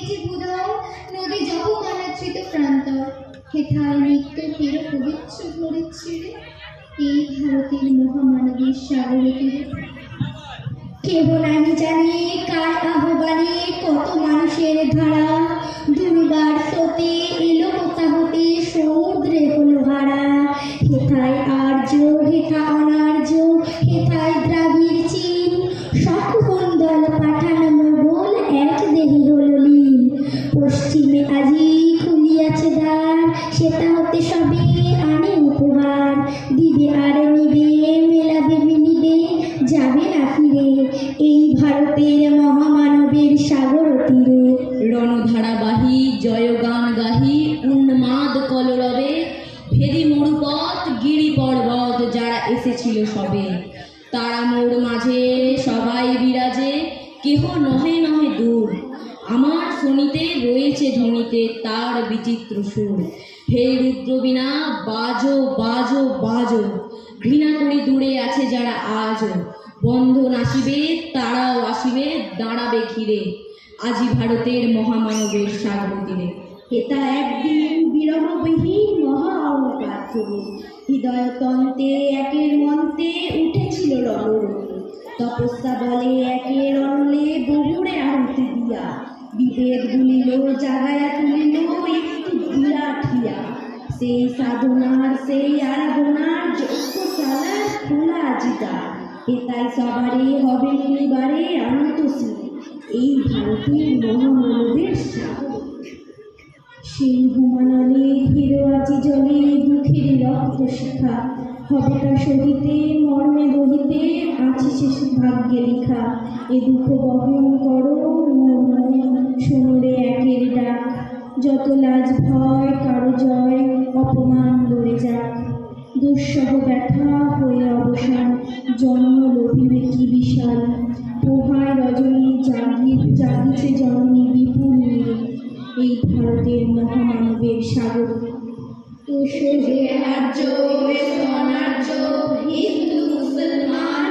যে ভূদয়, নদী জপমানাচ্রিত প্রান্তর, হেথায় নিত্য তীর পবিত্র ভোরের ছিঁড়ে এই ভারতের মহামানবের সাগরে তীরে। কেবল আমি জানি কার আহ্বানে কত মানুষের ধারা, দুর্বার স্রোতে এলো কোথা হতে সমুদ্রে হলো হারা। হেথায় আর্য, হেথা অনার্য, হেথায় দ্রাবিড় চীন, সকল দল পাঠান মোগল এক দেহি হল লীন। পশ্চিমে আজি খুলিয়াছে দ্বার, সেটা হতে সবে আনে উপহার, দিবে আর নিবে মেলাবে মিলিবে যাবে না ফিরে এই ভারতের মহামানবের সাগর তীরে। রণধারাবাহী জয়গান গাহি উন্মাদ কলরবে, ভেদি মরুপথ গিরি পর্বত যারা এসেছিল সবে, তারা মোর মাঝে সবাই বিরাজে, কেহ নহে নহে দূর। আমার শনিতে রয়েছে ধ্বনিতে তার বিচিত্র সুর। হে রুদ্রবীণা বাজো বাজো বাজো, ঘৃণা করে দূরে আছে যারা আজও, বন্ধন আসিবে তারাও আসিবে দাঁড়াবে ঘিরে আজি ভারতের মহামানবের সাগর তীরে। হেতা একদিন বিরহবিহীন মহা অহংকার থেকে, হৃদয়তন্তে একের মন্তে উঠেছিল রণরূপ। তপস্যা বলে একের অনলে বগুড়ে আহুতি দিয়া, বিভেদ গুলিল জাগায়া তুলিল একটু বিরাট হিয়া। সেই সাধনার সেই আরাধনার যজ্ঞ চালার খোলা জিতা, হেতাই সবারে হবে মিলিবারে আনন্দশীল এই ভারতের মহামানবের সাগর। সেই হুমানলে হিরো আজি জলে দুঃখের রক্ত শিখা, হবে তা সহিতে মর্মে বহিতে আছে শেষ ভাগ্যে লিখা। এ দুঃখ বহন করো মোর মন, শুনরে একের ডাক, যত লাজ ভয় কারো জয় অপমান লড়ে যাক। দুঃসহ ব্যথা হয়ে অবসান, জন্ম লোভিবে কি বিশাল, পোহায় রজনী জাগিছে জননী বিপুল নীল এই ভারতের মহামানবের সাগর। তো সোজে আর্য, অনার্য, হিন্দু মুসলমান